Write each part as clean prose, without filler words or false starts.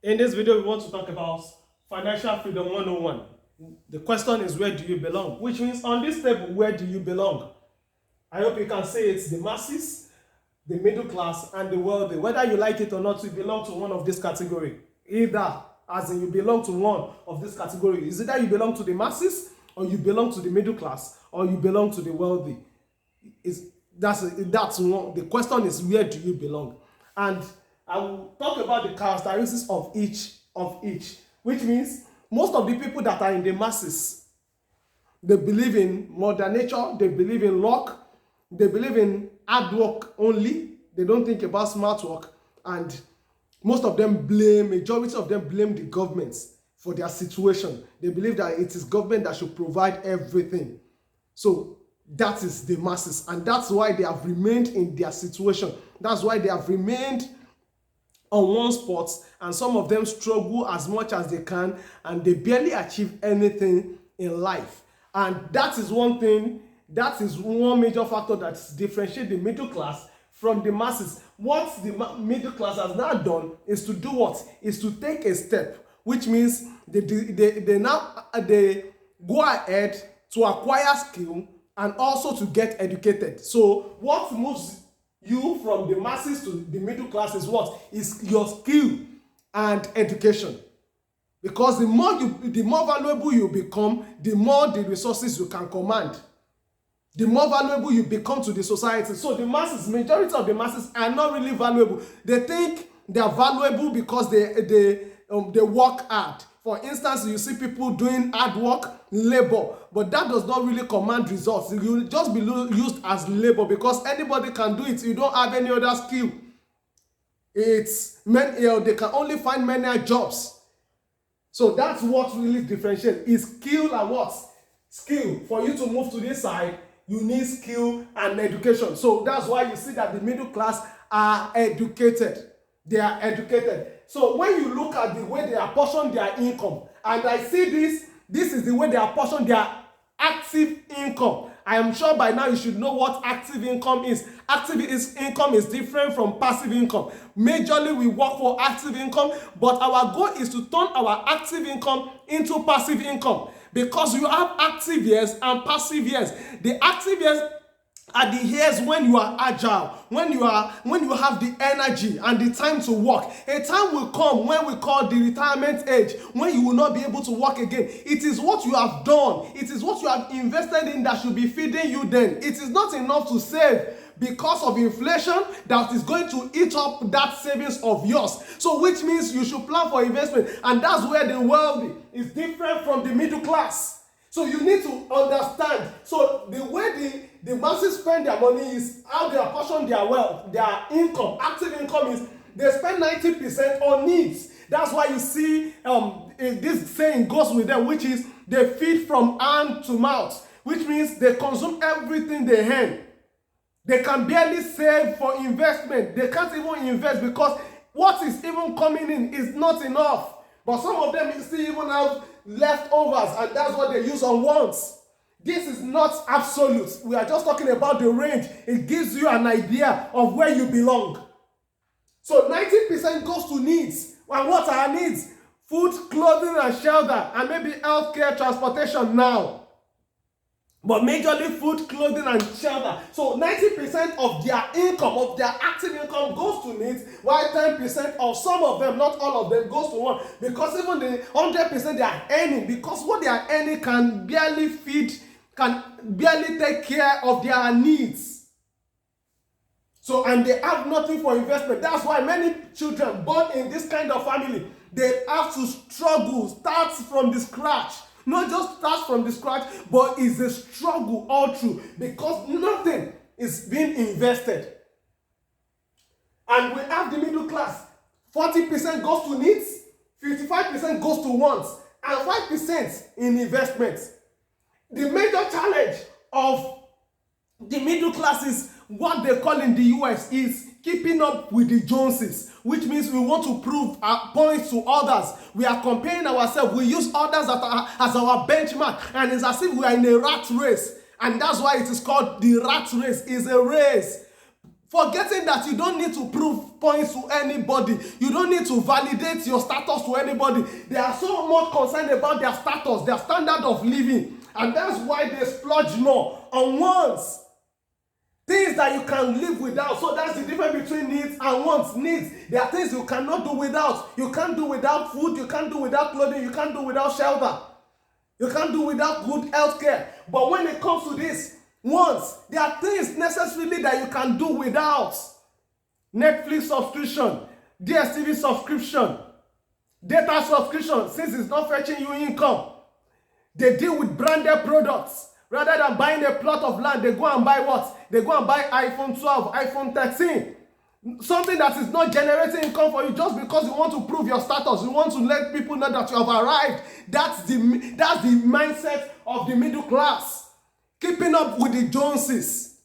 In this video, we want to talk about financial freedom 101. The question is, where do you belong? Which means on this table, where do you belong? I hope you can say it's the masses, the middle class, and the wealthy. Whether you like it or not, you belong to one of this category. Either, as in you belong to one of this category. Is either you belong to the masses, or you belong to the middle class, or you belong to the wealthy. That's one. The question is, where do you belong? And I will talk about the characteristics of each, which means most of the people that are in the masses, they believe in mother nature, they believe in luck, they believe in hard work only, they don't think about smart work, and majority of them blame the government for their situation. They believe that it is government that should provide everything. So that is the masses, and that's why they have remained in their situation. That's why they have remained on one spot, and some of them struggle as much as they can, and they barely achieve anything in life. And that is one major factor that differentiates the middle class from the masses. What the middle class has now done is to do what? Is to take a step, which means they go ahead to acquire skill and also to get educated. So what moves you from the masses to the middle class is what? Is your skill and education. Because the more valuable you become, the more the resources you can command. The more valuable you become to the society. So the masses, majority of the masses are not really valuable. They think they are valuable because they work hard. For instance, you see people doing hard work, labor, but that does not really command results. You will just be used as labor because anybody can do it. You don't have any other skill. They can only find many jobs. So that's what really differentiates is skill and what? Skill. For you to move to this side, you need skill and education. So that's why you see that the middle class are educated. They are educated. So when you look at the way they apportion their income, and I see this is the way they apportion their active income. I am sure by now you should know what active income is. Income is different from passive income. Majorly we work for active income, but our goal is to turn our active income into passive income, because you have active years and passive years. The active years are the years when you are agile, when you have the energy and the time to work. A time will come when we call the retirement age, when you will not be able to work again. It is what you have done, it is what you have invested in that should be feeding you then. It is not enough to save because of inflation that is going to eat up that savings of yours. So which means you should plan for investment, and that's where the wealthy is different from the middle class. So you need to understand. So the way the masses spend their money is how they apportion their wealth, their income. Active income is they spend 90% on needs. That's why you see this saying goes with them, which is they feed from hand to mouth, which means they consume everything they earn. They can barely save for investment. They can't even invest because what is even coming in is not enough. But some of them still even have leftovers, and that's what they use on wants. This is not absolute. We are just talking about the range. It gives you an idea of where you belong. So 90% goes to needs. And what are needs? Food, clothing, and shelter, and maybe healthcare, transportation now. But majorly food, clothing, and shelter. So 90% of their income, of their active income, goes to needs, while 10% of some of them, not all of them, goes to one. Because even the 100% they are earning, because what they are earning can barely take care of their needs. So, and they have nothing for investment. That's why many children born in this kind of family, they have to struggle, start from the scratch. Not just start from the scratch, but it's a struggle all through because nothing is being invested. And we have the middle class. 40% goes to needs, 55% goes to wants, and 5% in investments. The major challenge of the middle class is what they call in the US is keeping up with the Joneses, which means we want to prove our points to others. We are comparing ourselves. We use others as our benchmark, and it's as if we are in a rat race. And that's why it is called the rat race. It's a race Forgetting that you don't need to prove points to anybody. You don't need to validate your status to anybody. They are so much concerned about their status, their standard of living. And that's why they splurge more on wants. Things that you can live without. So that's the difference between needs and wants. Needs, there are things you cannot do without. You can't do without food. You can't do without clothing. You can't do without shelter. You can't do without good health care. But when it comes to this, wants, there are things necessarily that you can do without. Netflix subscription, DSTV subscription, data subscription, since it's not fetching you income. They deal with branded products. Rather than buying a plot of land, they go and buy what? They go and buy iPhone 12, iPhone 13. Something that is not generating income for you just because you want to prove your status. You want to let people know that you have arrived. That's the mindset of the middle class. Keeping up with the Joneses.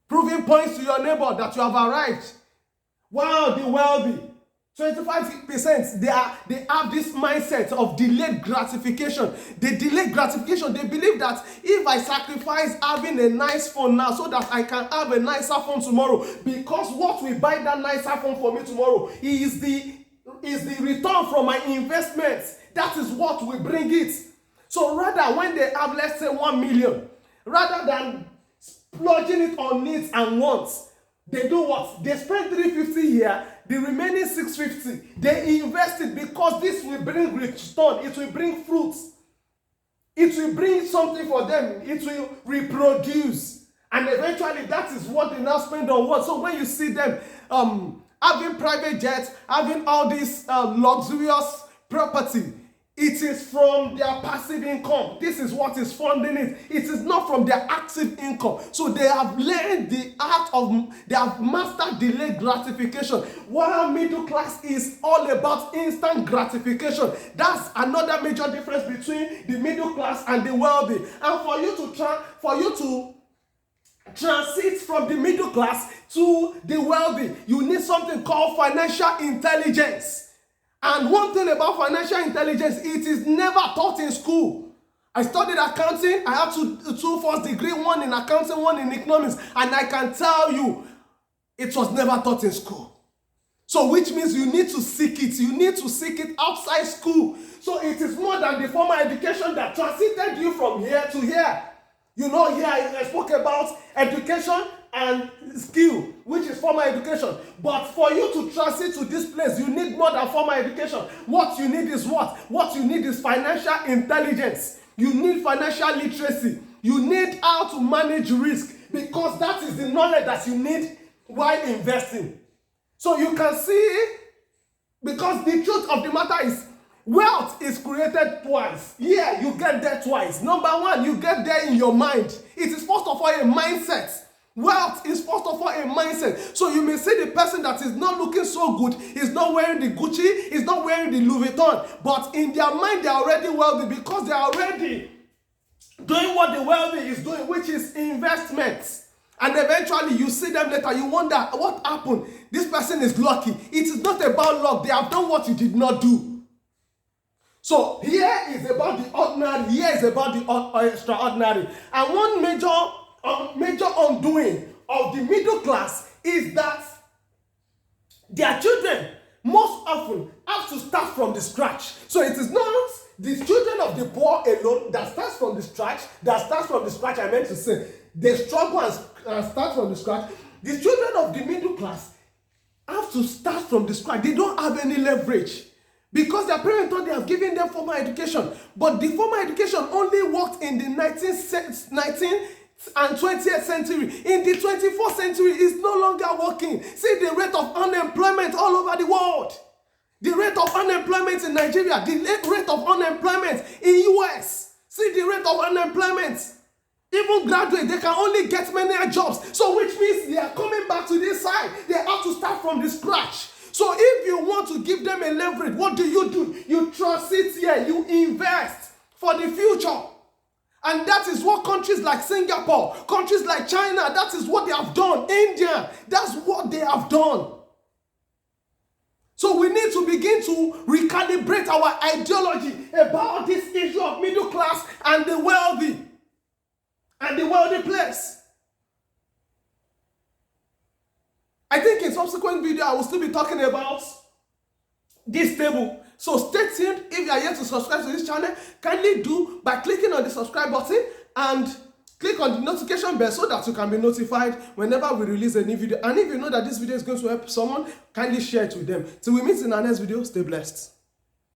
Proving points to your neighbor that you have arrived. Wow, the wealthy. 25% they have this mindset of delayed gratification. They delay gratification. They believe that if I sacrifice having a nice phone now so that I can have a nicer phone tomorrow, because what will buy that nicer phone for me tomorrow is the return from my investments. That is what will bring it. So rather, when they have, let's say, 1 million, rather than splurging it on needs and wants, they do what? They spend 350 here, the remaining 650, they invest it because this will bring return, it will bring fruits, it will bring something for them, it will reproduce, and eventually that is what they now spend on what? So when you see them having private jets, having all this luxurious property, it is from their passive income. This is what is funding it. It is not from their active income. So they have learned the art of, they have mastered delayed gratification. While middle class is all about instant gratification. That's another major difference between the middle class and the wealthy. And for you to transit from the middle class to the wealthy, you need something called financial intelligence. And one thing about financial intelligence, it is never taught in school. I studied accounting. I have two first degree, one in accounting, one in economics. And I can tell you, it was never taught in school. So which means you need to seek it. You need to seek it outside school. So it is more than the formal education that transited you from here to here. You know, here I spoke about education and skill, which is formal education. But for you to transit to this place, you need more than formal education. What you need is what? What you need is financial intelligence. You need financial literacy. You need how to manage risk, because that is the knowledge that you need while investing. So you can see, because the truth of the matter is, wealth is created twice. Yeah, you get there twice. Number one, you get there in your mind. It is first of all a mindset. Wealth is first of all a mindset. So you may see the person that is not looking so good, is not wearing the Gucci, is not wearing the Louis Vuitton, but in their mind they are already wealthy because they are already doing what the wealthy is doing, which is investments. And eventually you see them later, you wonder what happened. This person is lucky. It is not about luck. They have done what you did not do. So here is about the ordinary, here is about the extraordinary. And one major undoing of the middle class is that their children most often have to start from the scratch. So it is not the children of the poor alone that starts from the scratch, I meant to say. They struggle and start from the scratch. The children of the middle class have to start from the scratch. They don't have any leverage because their parents thought they have given them formal education. But the formal education only worked in the 19th and 20th century. In the 21st century, it's no longer working. See the rate of unemployment all over the world. The rate of unemployment in Nigeria, the rate of unemployment in US. See the rate of unemployment. Even graduates, they can only get many jobs. So which means they are coming back to this side. They have to start from the scratch. So if you want to give them a leverage, what do? You transit here, you invest for the future. And that is what countries like Singapore, countries like China, that is what they have done. India, that's what they have done. So we need to begin to recalibrate our ideology about this issue of middle class and the wealthy place. I think in subsequent video, I will still be talking about this table. So stay tuned. If you are yet to subscribe to this channel, kindly do by clicking on the subscribe button and click on the notification bell so that you can be notified whenever we release a new video. And if you know that this video is going to help someone, kindly share it with them. Till we meet in our next video, stay blessed.